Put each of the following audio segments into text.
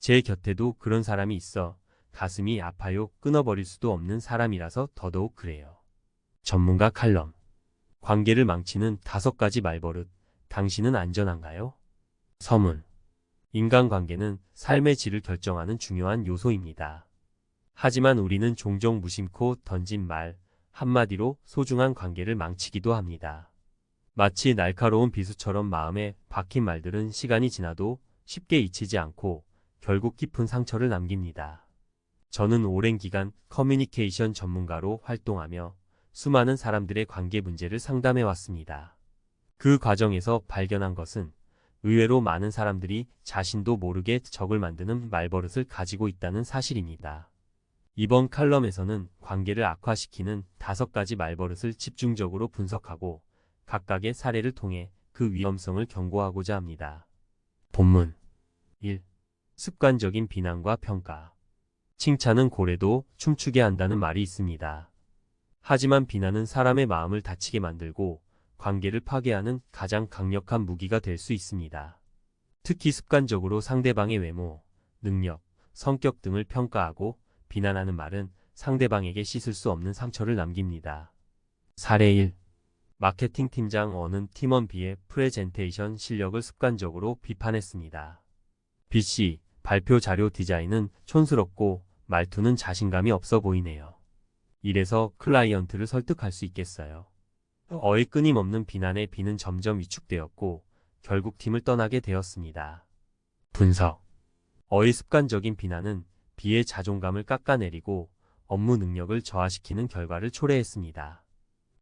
제 곁에도 그런 사람이 있어 가슴이 아파요. 끊어버릴 수도 없는 사람이라서 더더욱 그래요. 전문가 칼럼. 관계를 망치는 5가지 말버릇. 당신은 안전한가요? 서문. 인간관계는 삶의 질을 결정하는 중요한 요소입니다. 하지만 우리는 종종 무심코 던진 말 한마디로 소중한 관계를 망치기도 합니다. 마치 날카로운 비수처럼 마음에 박힌 말들은 시간이 지나도 쉽게 잊히지 않고 결국 깊은 상처를 남깁니다. 저는 오랜 기간 커뮤니케이션 전문가로 활동하며 수많은 사람들의 관계 문제를 상담해 왔습니다. 그 과정에서 발견한 것은 의외로 많은 사람들이 자신도 모르게 적을 만드는 말버릇을 가지고 있다는 사실입니다. 이번 칼럼에서는 관계를 악화시키는 5가지 말버릇을 집중적으로 분석하고 각각의 사례를 통해 그 위험성을 경고하고자 합니다. 본문 1. 습관적인 비난과 평가. 칭찬은 고래도 춤추게 한다는 말이 있습니다. 하지만 비난은 사람의 마음을 다치게 만들고 관계를 파괴하는 가장 강력한 무기가 될 수 있습니다. 특히 습관적으로 상대방의 외모, 능력, 성격 등을 평가하고 비난하는 말은 상대방에게 씻을 수 없는 상처를 남깁니다. 사례 1. 마케팅 팀장 어는 팀원 B의 프레젠테이션 실력을 습관적으로 비판했습니다. B씨, 발표 자료 디자인은 촌스럽고 말투는 자신감이 없어 보이네요. 이래서 클라이언트를 설득할 수 있겠어요. 어의 끊임없는 비난에 B는 점점 위축되었고 결국 팀을 떠나게 되었습니다. 분석. 어의 습관적인 비난은 B의 자존감을 깎아내리고 업무 능력을 저하시키는 결과를 초래했습니다.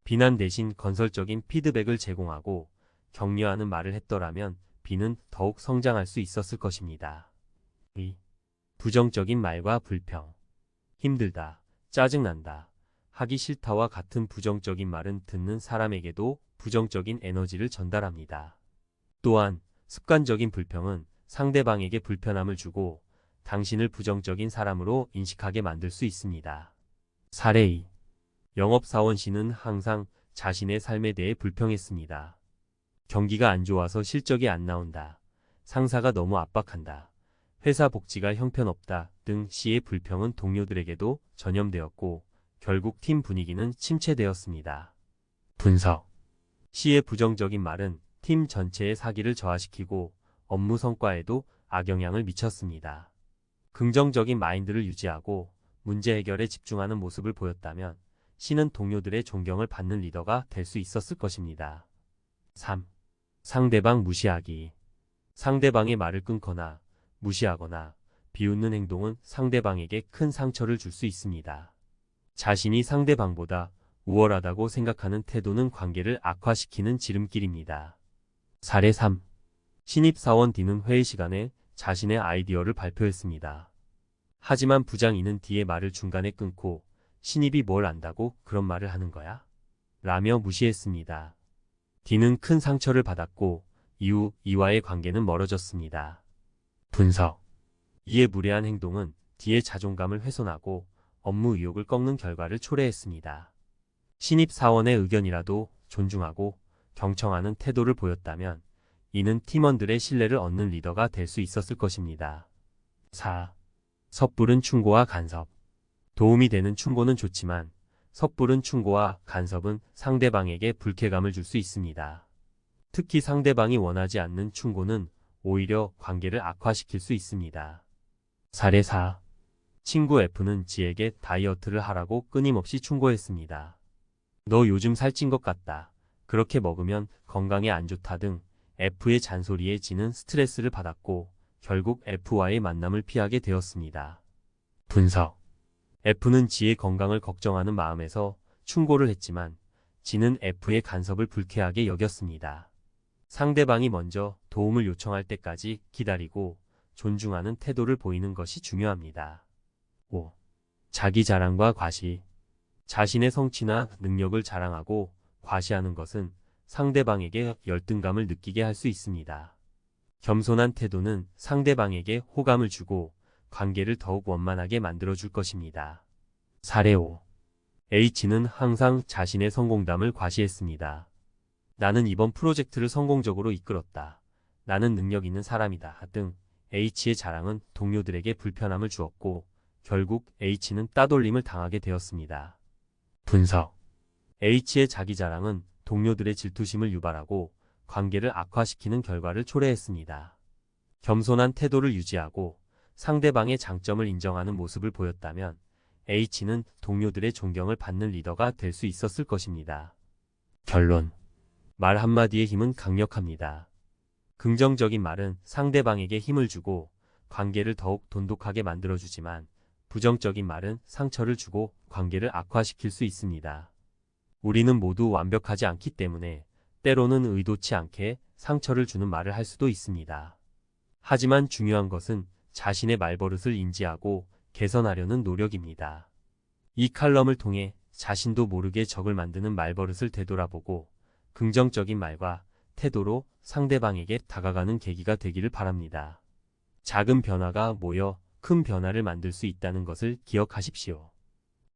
비난 대신 건설적인 피드백을 제공하고 격려하는 말을 했더라면 B는 더욱 성장할 수 있었을 것입니다. 2. 부정적인 말과 불평. 힘들다, 짜증난다, 하기 싫다와 같은 부정적인 말은 듣는 사람에게도 부정적인 에너지를 전달합니다. 또한 습관적인 불평은 상대방에게 불편함을 주고 당신을 부정적인 사람으로 인식하게 만들 수 있습니다. 사례 2. 영업사원 C는 항상 자신의 삶에 대해 불평했습니다. 경기가 안 좋아서 실적이 안 나온다. 상사가 너무 압박한다. 회사 복지가 형편없다 등 C의 불평은 동료들에게도 전염되었고 결국 팀 분위기는 침체되었습니다. 분석. C의 부정적인 말은 팀 전체의 사기를 저하시키고 업무 성과에도 악영향을 미쳤습니다. 긍정적인 마인드를 유지하고 문제 해결에 집중하는 모습을 보였다면 C는 동료들의 존경을 받는 리더가 될 수 있었을 것입니다. 3. 상대방 무시하기. 상대방의 말을 끊거나 무시하거나 비웃는 행동은 상대방에게 큰 상처를 줄 수 있습니다. 자신이 상대방보다 우월하다고 생각하는 태도는 관계를 악화시키는 지름길입니다. 사례 3. 신입사원 D는 회의 시간에 자신의 아이디어를 발표했습니다. 하지만 부장 E는 D의 말을 중간에 끊고 신입이 뭘 안다고 그런 말을 하는 거야? 라며 무시했습니다. D는 큰 상처를 받았고 이후 E와의 관계는 멀어졌습니다. 분석. E의 무례한 행동은 D의 자존감을 훼손하고 업무 의욕을 꺾는 결과를 초래했습니다. 신입사원의 의견이라도 존중하고 경청하는 태도를 보였다면 이는 팀원들의 신뢰를 얻는 리더가 될 수 있었을 것입니다. 4. 섣부른 충고와 간섭. 도움이 되는 충고는 좋지만 섣부른 충고와 간섭은 상대방에게 불쾌감을 줄 수 있습니다. 특히 상대방이 원하지 않는 충고는 오히려 관계를 악화시킬 수 있습니다. 사례 4. 친구 F는 G에게 다이어트를 하라고 끊임없이 충고했습니다. 너 요즘 살찐 것 같다. 그렇게 먹으면 건강에 안 좋다 등 F의 잔소리에 G는 스트레스를 받았고 결국 F와의 만남을 피하게 되었습니다. 분석. F는 G의 건강을 걱정하는 마음에서 충고를 했지만 G는 F의 간섭을 불쾌하게 여겼습니다. 상대방이 먼저 도움을 요청할 때까지 기다리고 존중하는 태도를 보이는 것이 중요합니다. 5. 자기 자랑과 과시. 자신의 성취나 능력을 자랑하고 과시하는 것은 상대방에게 열등감을 느끼게 할 수 있습니다. 겸손한 태도는 상대방에게 호감을 주고 관계를 더욱 원만하게 만들어줄 것입니다. 사례 5. H는 항상 자신의 성공담을 과시했습니다. 나는 이번 프로젝트를 성공적으로 이끌었다. 나는 능력 있는 사람이다 등 H의 자랑은 동료들에게 불편함을 주었고 결국 H는 따돌림을 당하게 되었습니다. 분석. H의 자기 자랑은 동료들의 질투심을 유발하고 관계를 악화시키는 결과를 초래했습니다. 겸손한 태도를 유지하고 상대방의 장점을 인정하는 모습을 보였다면 H는 동료들의 존경을 받는 리더가 될 수 있었을 것입니다. 결론. 말 한마디의 힘은 강력합니다. 긍정적인 말은 상대방에게 힘을 주고 관계를 더욱 돈독하게 만들어주지만 부정적인 말은 상처를 주고 관계를 악화시킬 수 있습니다. 우리는 모두 완벽하지 않기 때문에 때로는 의도치 않게 상처를 주는 말을 할 수도 있습니다. 하지만 중요한 것은 자신의 말버릇을 인지하고 개선하려는 노력입니다. 이 칼럼을 통해 자신도 모르게 적을 만드는 말버릇을 되돌아보고 긍정적인 말과 태도로 상대방에게 다가가는 계기가 되기를 바랍니다. 작은 변화가 모여 큰 변화를 만들 수 있다는 것을 기억하십시오.